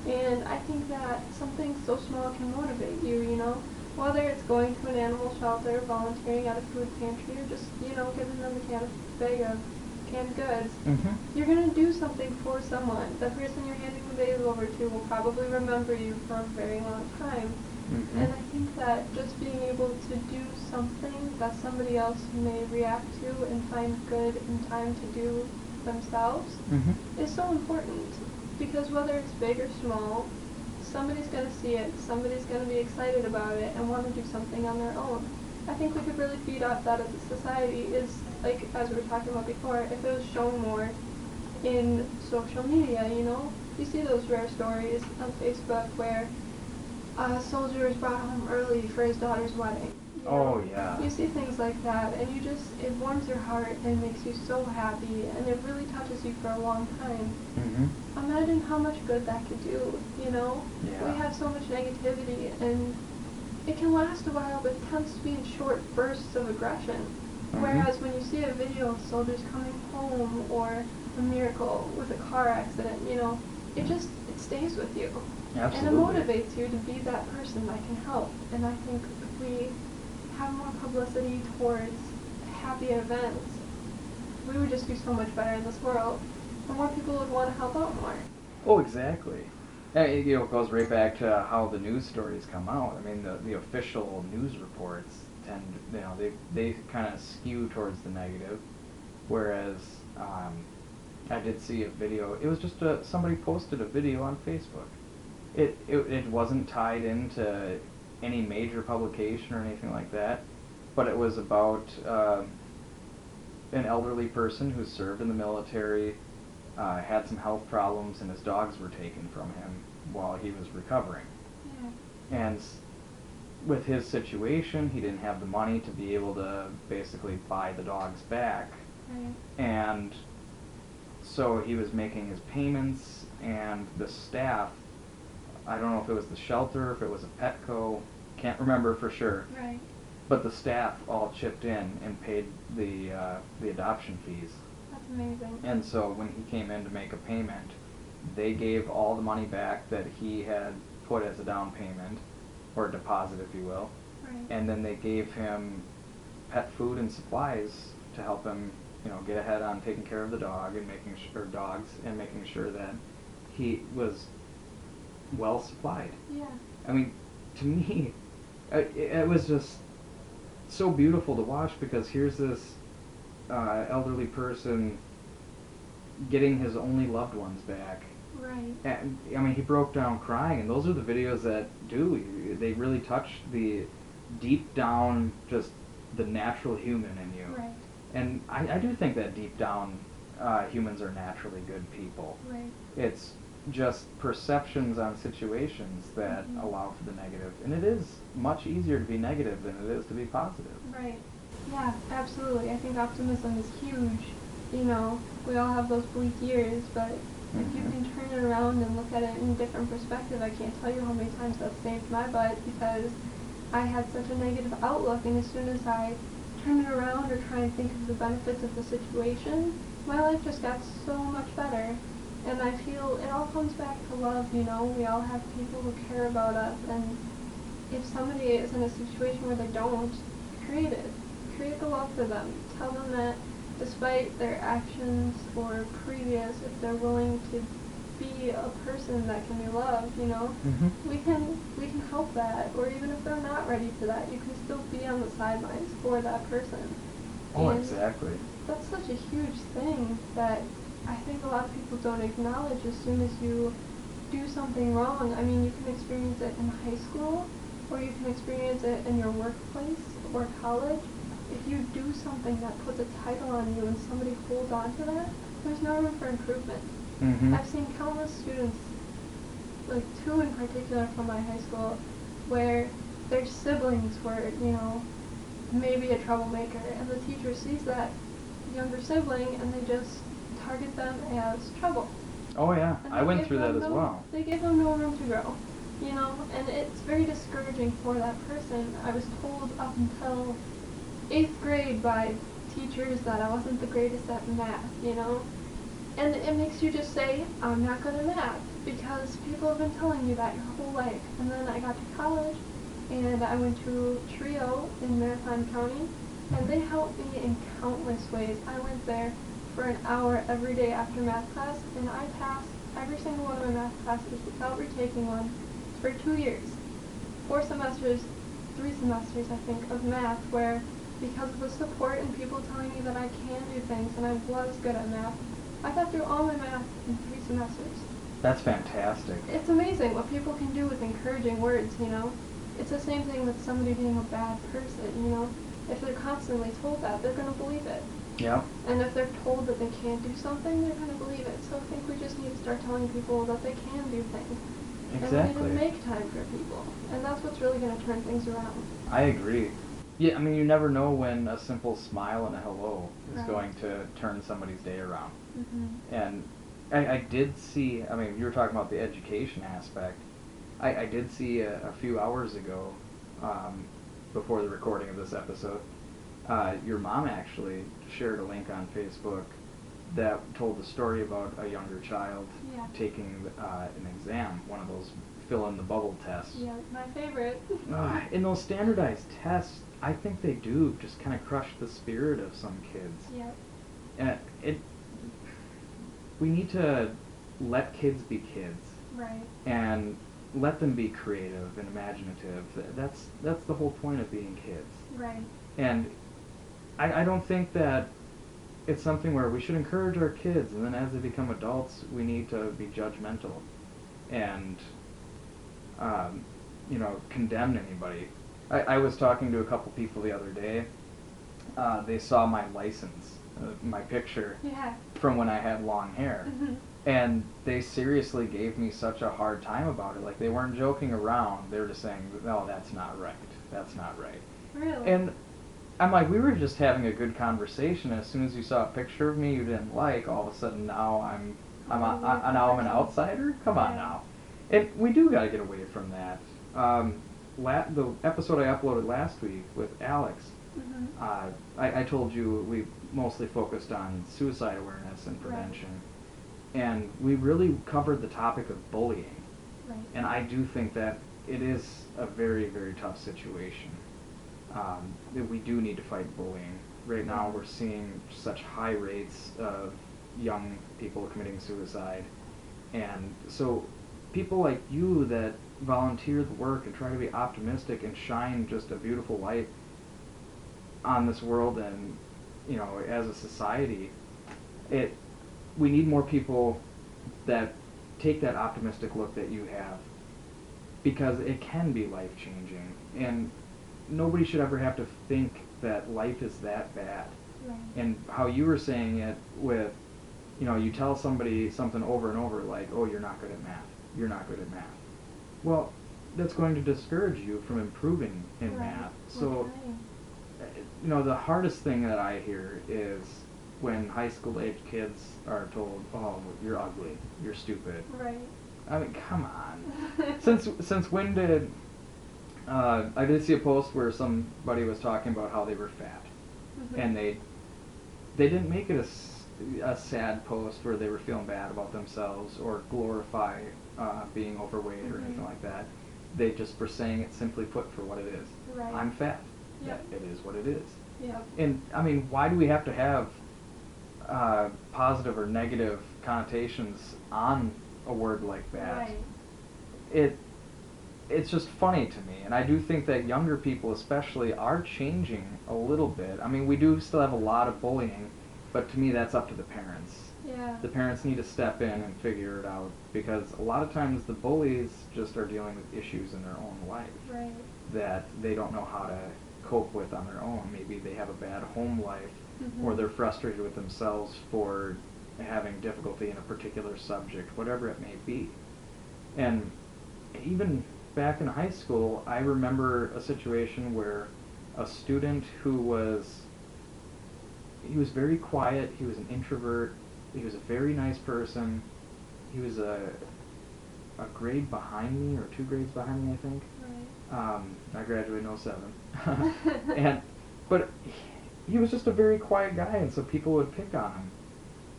And I think that something so small can motivate you, whether it's going to an animal shelter, volunteering at a food pantry, or just, giving them a bag of canned goods. Mm-hmm. You're going to do something for someone. The person you're handing the bag over to will probably remember you for a very long time. Mm-hmm. And I think that just being able to do something that somebody else may react to and find good in time to do themselves Mm-hmm. is so important. Because whether it's big or small, somebody's going to see it, somebody's going to be excited about it and want to do something on their own. I think we could really feed off that as a society is, like, as we were talking about before, if it was shown more in social media, You see those rare stories on Facebook where a soldier was brought home early for his daughter's wedding. Oh, yeah. You see things like that, and it warms your heart and makes you so happy, and it really touches you for a long time. Mm-hmm. Imagine how much good that could do, Yeah. We have so much negativity, and it can last a while, but it tends to be in short bursts of aggression. Mm-hmm. Whereas when you see a video of soldiers coming home, or a miracle with a car accident, it stays with you. Absolutely. And it motivates you to be that person that can help. And I think if we have more publicity towards happy events, we would just do so much better in this world. And more people would want to help out more. Oh, exactly. And it goes right back to how the news stories come out. I mean, the official news reports tend, they kind of skew towards the negative, whereas I did see a video. It was just somebody posted a video on Facebook. It wasn't tied into any major publication or anything like that, but it was about an elderly person who served in the military, had some health problems, and his dogs were taken from him while he was recovering. Yeah. And with his situation, he didn't have the money to be able to basically buy the dogs back. Right. And so he was making his payments, and the staff, I don't know if it was the shelter, if it was a Petco, can't remember for sure. Right. But the staff all chipped in and paid the adoption fees. That's amazing. And so when he came in to make a payment, they gave all the money back that he had put as a down payment, or deposit if you will. Right. And then they gave him pet food and supplies to help him, get ahead on taking care of the dog and dogs and making sure that he was well supplied. Yeah. I mean, to me, it was just so beautiful to watch, because here's this elderly person getting his only loved ones back. Right. And I mean, he broke down crying, and those are the videos that they really touch the deep down, just the natural human in you. Right. And I do think that deep down, humans are naturally good people. Right. It's just perceptions on situations that Mhm. allow for the negative. And it is much easier to be negative than it is to be positive. Right. Yeah, absolutely. I think optimism is huge. We all have those bleak years, but if you Mhm. can turn it around and look at it in a different perspective, I can't tell you how many times that saved my butt, because I had such a negative outlook, and as soon as I turn it around or try and think of the benefits of the situation, my life just got so much better. And I feel it all comes back to love, We all have people who care about us, and if somebody is in a situation where they don't, create it. Create the love for them. Tell them that despite their actions or previous, if they're willing to be a person that can be loved, you know? Mm-hmm. We can help that, or even if they're not ready for that, you can still be on the sidelines for that person. Oh, And exactly. that's such a huge thing that I think a lot of people don't acknowledge as soon as you do something wrong. I mean, you can experience it in high school, or you can experience it in your workplace or college. If you do something that puts a title on you and somebody holds on to that, there's no room for improvement. Mm-hmm. I've seen countless students, like 2 in particular from my high school, where their siblings were, you know, maybe a troublemaker, and the teacher sees that younger sibling and they just target them as trouble. Oh yeah, And I they went give through that them as no- well. They give them no room to grow, you know, and it's very discouraging for that person. I was told up until 8th grade by teachers that I wasn't the greatest at math, you know, and it makes you just say, I'm not good at math, because people have been telling you that your whole life. And then I got to college, and I went to Trio in Maritime County, and they helped me in countless ways. I went there for an hour every day after math class, and I passed every single one of my math classes without retaking one for 2 years. 4 semesters, 3 semesters, I think, of math, where because of the support and people telling me that I can do things and I was good at math, I got through all my math in 3 semesters. That's fantastic. It's amazing what people can do with encouraging words, you know? It's the same thing with somebody being a bad person, you know? If they're constantly told that, they're going to believe it. Yeah. And if they're told that they can't do something, they're going to believe it. So I think we just need to start telling people that they can do things. Exactly. And we need to make time for people. And that's what's really going to turn things around. I agree. Yeah, I mean, you never know when a simple smile and a hello is Right. going to turn somebody's day around. Mm-hmm. And I did see, I mean, you were talking about the education aspect. I did see a few hours ago, before the recording of this episode, your mom actually shared a link on Facebook that told the story about a younger child Yeah. taking an exam, one of those fill in the bubble tests. Yeah, my favorite. In those standardized tests, I think they do just kind of crush the spirit of some kids. Yeah. And we need to let kids be kids. Right. And let them be creative and imaginative. That's the whole point of being kids. Right. And I don't think that it's something where we should encourage our kids, and then as they become adults, we need to be judgmental and condemn anybody. I was talking to a couple people the other day. They saw my license, my picture, Yeah. from when I had long hair. Mm-hmm. And they seriously gave me such a hard time about it. Like, they weren't joking around. They were just saying, no, that's not right. That's not right. Really? And I'm like, we were just having a good conversation. And as soon as you saw a picture of me you didn't like, all of a sudden now I'm an outsider? Come on Yeah. now. And we do got to get away from that. The episode I uploaded last week with Alex, Mm-hmm. I told you we mostly focused on suicide awareness and prevention. Right. And we really covered the topic of bullying. Right. And I do think that it is a very, very tough situation. That we do need to fight bullying. Right now we're seeing such high rates of young people committing suicide. And so people like you that volunteer the work and try to be optimistic and shine just a beautiful light on this world and, as a society, we need more people that take that optimistic look that you have, because it can be life-changing, and nobody should ever have to think that life is that bad. Right. And how you were saying it with, you tell somebody something over and over, like, oh, you're not good at math, you're not good at math. Well, that's going to discourage you from improving in Right. math. So, Okay. the hardest thing that I hear is when high school age kids are told, oh, you're ugly, you're stupid. Right. I mean, come on. Since when did I did see a post where somebody was talking about how they were fat, Mm-hmm. and they didn't make it a sad post where they were feeling bad about themselves or glorify being overweight or Mm-hmm. anything like that. They just were saying it simply put for what it is. Right. I'm fat. Yep. It is what it is. Yep. And I mean, why do we have to have positive or negative connotations on a word like that. Right. It's just funny to me, and I do think that younger people especially are changing a little bit. I mean, we do still have a lot of bullying, but to me that's up to the parents. Yeah. The parents need to step in and figure it out, because a lot of times the bullies just are dealing with issues in their own life. Right. That they don't know how to cope with on their own. Maybe they have a bad home life, Mm-hmm. or they're frustrated with themselves for having difficulty in a particular subject, whatever it may be. And even back in high school, I remember a situation where a student he was very quiet, he was an introvert, he was a very nice person, he was a grade behind me, or 2 grades behind me, I think. Right. I graduated in '07. But he was just a very quiet guy, and so people would pick on him,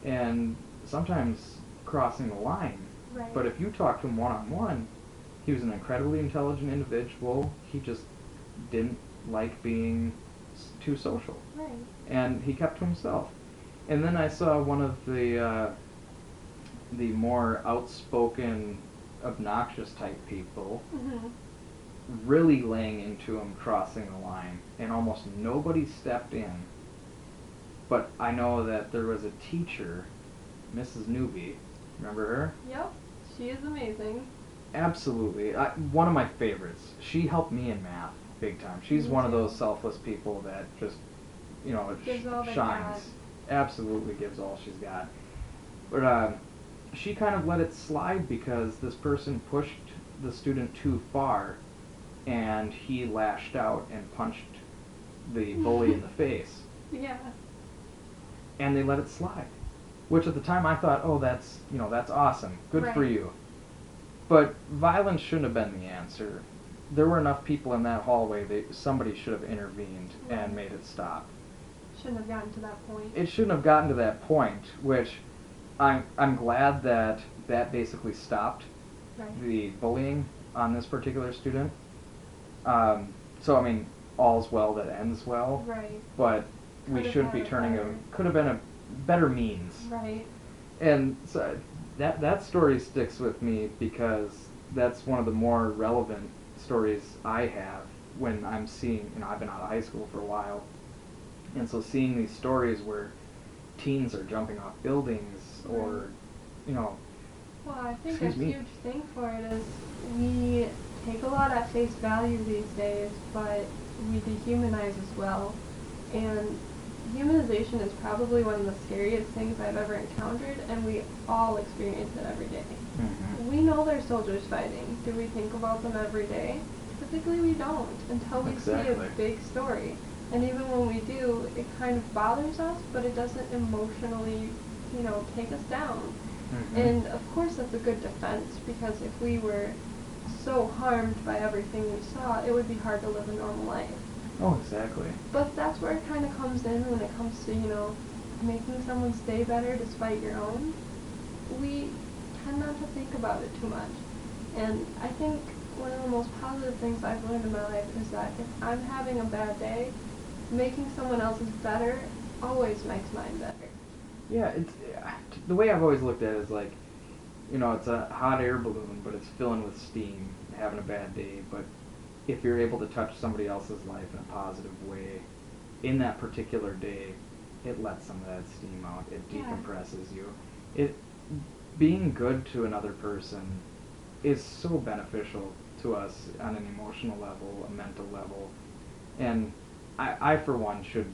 and sometimes crossing the line. Right. But if you talk to him one-on-one, he was an incredibly intelligent individual. He just didn't like being too social. Right. And he kept to himself. And then I saw one of the more outspoken, obnoxious type people Mm-hmm. really laying into him, crossing the line, and almost nobody stepped in. But I know that there was a teacher, Mrs. Newby. Remember her? Yep. She is amazing. Absolutely. One of my favorites. She helped me in math big time. She's Me one of too. those selfless people that just, Gives all they shines. Absolutely gives all she's got. But she kind of let it slide because this person pushed the student too far, and he lashed out and punched the bully in the face. Yeah. And they let it slide. Which at the time I thought, oh, that's awesome. Good for Right. you. But violence shouldn't have been the answer. There were enough people in that hallway that somebody should have intervened Right. and made it stop. Shouldn't have gotten to that point. It shouldn't have gotten to that point, which I'm glad that basically stopped Right. the bullying on this particular student. So I mean, all's well that ends well. Right. But we Could have shouldn't had be a turning better- could have been a better means. Right. And so that story sticks with me because that's one of the more relevant stories I have when I'm seeing, I've been out of high school for a while, and so seeing these stories where teens are jumping off buildings, or, Well, I think a Excuse me. huge thing for it is we take a lot at face value these days, but we dehumanize as well. And humanization is probably one of the scariest things I've ever encountered, and we all experience it every day. Mhm. We know there's soldiers fighting. Do we think about them every day? Typically we don't, until we see Exactly. a big story. And even when we do, it kind of bothers us, but it doesn't emotionally, take us down. Mhm. And of course that's a good defense, because if we were so harmed by everything we saw, it would be hard to live a normal life. Oh, exactly. But that's where it kind of comes in when it comes to, making someone's day better despite your own. We tend not to think about it too much. And I think one of the most positive things I've learned in my life is that if I'm having a bad day, making someone else's better always makes mine better. Yeah, the way I've always looked at it is like, it's a hot air balloon, but it's filling with steam, having a bad day. But if you're able to touch somebody else's life in a positive way, in that particular day, it lets some of that steam out. It Yeah. decompresses you. Being good to another person is so beneficial to us on an emotional level, a mental level. And I for one, should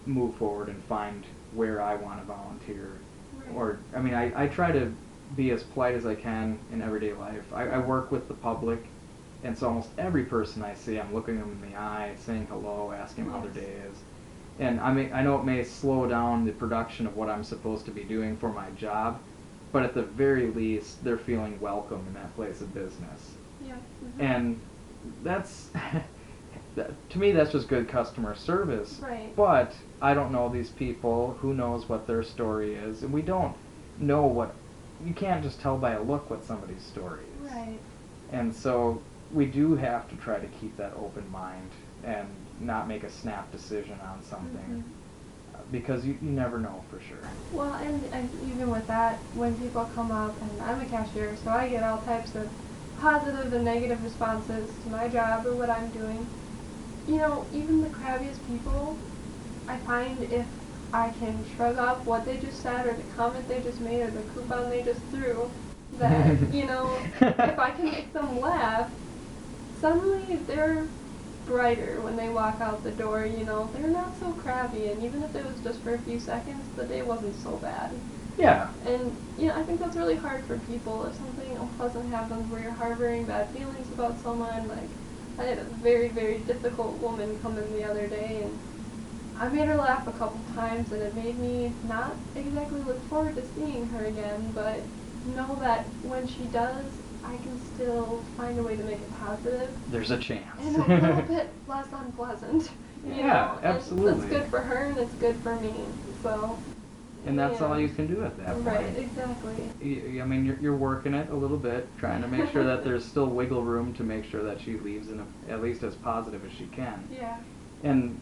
move forward and find where I want to volunteer. Right. Or, I try to be as polite as I can in everyday life. I work with the public, and so almost every person I see, I'm looking them in the eye, saying hello, asking how their Yes. day is. And I know it may slow down the production of what I'm supposed to be doing for my job, but at the very least, they're feeling welcome in that place of business. Yeah. And that's, to me, that's just good customer service. Right. But I don't know these people. Who knows what their story is? And we don't know you can't just tell by a look what somebody's story is. Right. And so we do have to try to keep that open mind and not make a snap decision on something. because you never know for sure. Well, and even with that, when people come up, and I'm a cashier, so I get all types of positive and negative responses to my job or what I'm doing. You know, even the crabbiest people, I find if I can shrug off what they just said or the comment they just made or the coupon they just threw, that, you know, if I can make them laugh, suddenly they're brighter when they walk out the door, you know, they're not so crabby, and even if it was just for a few seconds, the day wasn't so bad. Yeah. And, you know, I think that's really hard for people. If something unpleasant happens where you're harboring bad feelings about someone, like, I had a very, very difficult woman come in the other day, and I made her laugh a couple times, and it made me not exactly look forward to seeing her again, but know that when she does, I can still find a way to make it positive. There's a chance. And a little bit less unpleasant. You Yeah, know? absolutely. And it's good for her and it's good for me. So. And that's all you can do at that point. Right, exactly. I mean, you're working it a little bit, trying to make sure that there's still wiggle room to make sure that she leaves at least as positive as she can. Yeah. And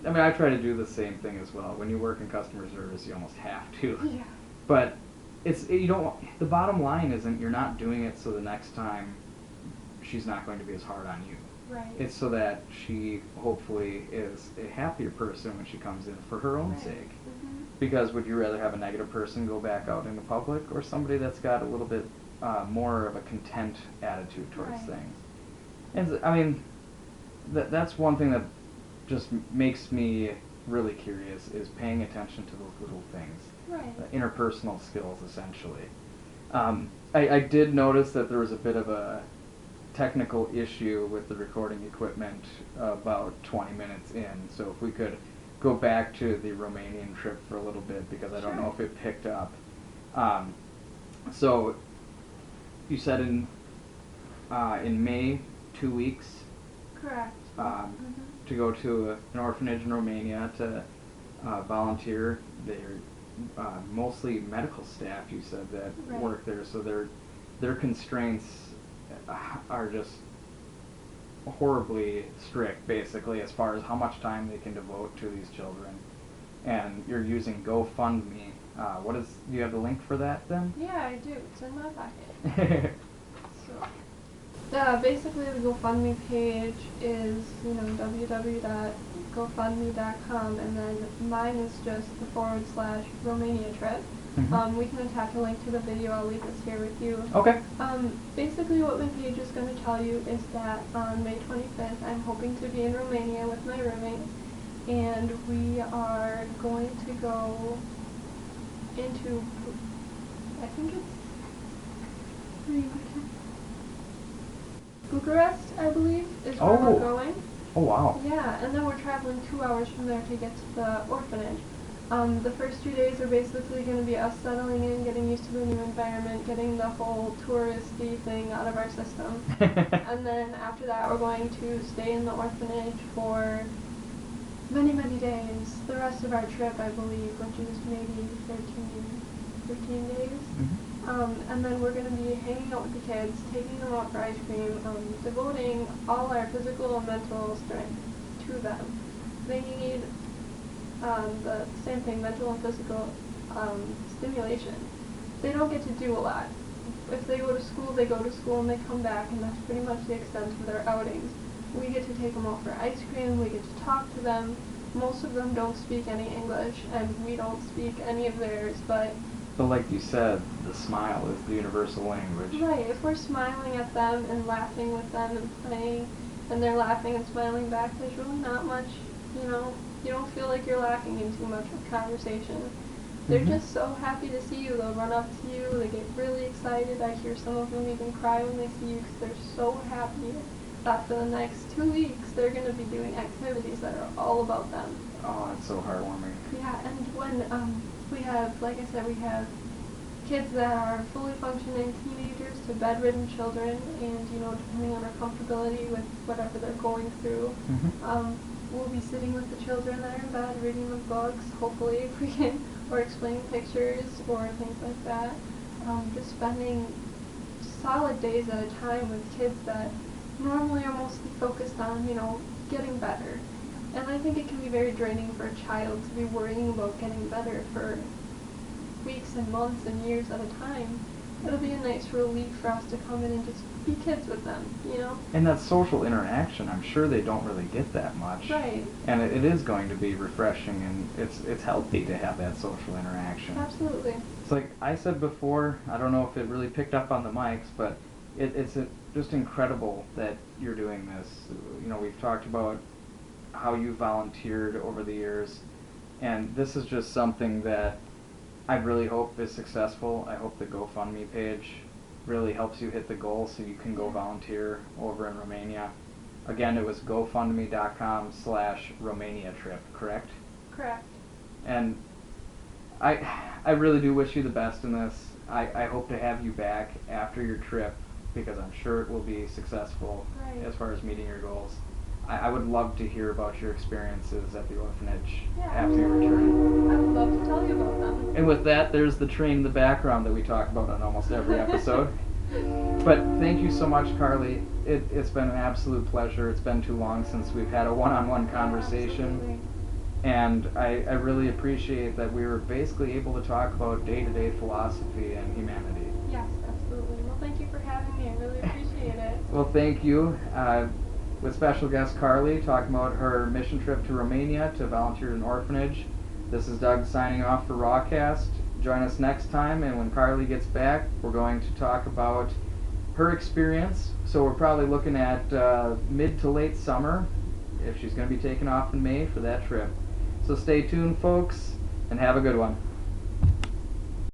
I mean, I try to do the same thing as well. When you work in customer service, you almost have to. Yeah. But you don't. The bottom line isn't you're not doing it so the next time she's not going to be as hard on you. Right. It's so that she hopefully is a happier person when she comes in for her own Right. sake. Mm-hmm. Because would you rather have a negative person go back out in the public or somebody that's got a little bit more of a content attitude towards Right. things? And I mean, that's one thing that just makes me really curious is paying attention to those little things. Right. Interpersonal skills, essentially. I did notice that there was a bit of a technical issue with the recording equipment about 20 minutes in. So if we could go back to the Romanian trip for a little bit, because I don't know if it picked up. So you said in May, 2 weeks. Correct. To go to an orphanage in Romania to volunteer. They're mostly medical staff, you said, that Right. work there, so their constraints are just horribly strict, basically, as far as how much time they can devote to these children. And you're using GoFundMe. Do you have the link for that then? Yeah, I do. It's in my pocket. So, basically the GoFundMe page is, www.gofundme.com, and then mine is just the /Romania trip. Mhm. We can attach a link to the video. I'll leave this here with you. Okay. Basically what my page is going to tell you is that on May 25th, I'm hoping to be in Romania with my roommate, and we are going to go into, I think it's Bucharest, I believe, is where we're going. Oh, wow. Yeah, and then we're traveling 2 hours from there to get to the orphanage. The first 2 days are basically going to be us settling in, getting used to the new environment, getting the whole touristy thing out of our system. And then after that, we're going to stay in the orphanage for many, many days. The rest of our trip, I believe, which is maybe 13 days. Mm-hmm. And then we're going to be hanging out with the kids, taking them out for ice cream, devoting all our physical and mental strength to them. They need the same thing, mental and physical stimulation. They don't get to do a lot. If they go to school, they go to school and they come back, and that's pretty much the extent of their outings. We get to take them out for ice cream, we get to talk to them. Most of them don't speak any English, and we don't speak any of theirs, but like you said, the smile is the universal language. right, if we're smiling at them and laughing with them and playing, and they're laughing and smiling back, there's really not much, you don't feel like you're lacking in too much of conversation. They're Mhm. just so happy to see you. They'll run up to you, they get really excited. I hear some of them even cry when they see you because they're so happy that for the next 2 weeks they're going to be doing activities that are all about them. Oh, it's so heartwarming. Yeah, and when we have, like I said, we have kids that are fully functioning teenagers to bedridden children, and depending on our comfortability with whatever they're going through, Mhm. we'll be sitting with the children that are in bed, reading them books, hopefully, if we can, or explaining pictures or things like that. Just spending solid days at a time with kids that normally are mostly focused on, getting better. And I think it can be very draining for a child to be worrying about getting better for weeks and months and years at a time. It'll be a nice relief for us to come in and just be kids with them, you know? And that social interaction, I'm sure they don't really get that much. Right. And it is going to be refreshing, and it's healthy to have that social interaction. Absolutely. It's like I said before, I don't know if it really picked up on the mics, but it's just incredible that you're doing this. You know, we've talked about how you volunteered over the years, and this is just something that I really hope is successful. I hope the GoFundMe page really helps you hit the goal so you can go volunteer over in Romania. Again, it was gofundme.com/Romania trip, correct? Correct. And I really do wish you the best in this. I hope to have you back after your trip because I'm sure it will be successful Right. as far as meeting your goals. I would love to hear about your experiences at the orphanage after your return. I would love to tell you about them. And with that, there's the train in the background that we talk about on almost every episode. But thank you so much, Carley. It's been an absolute pleasure. It's been too long since we've had a one-on-one conversation. Absolutely. And I really appreciate that we were basically able to talk about day-to-day philosophy and humanity. Yes, absolutely. Well, thank you for having me. I really appreciate it. Well, thank you. With special guest Carley talking about her mission trip to Romania to volunteer at an orphanage. This is Doug signing off for Rawcast. Join us next time, and when Carley gets back, we're going to talk about her experience. So we're probably looking at mid to late summer if she's going to be taking off in May for that trip. So stay tuned, folks, and have a good one.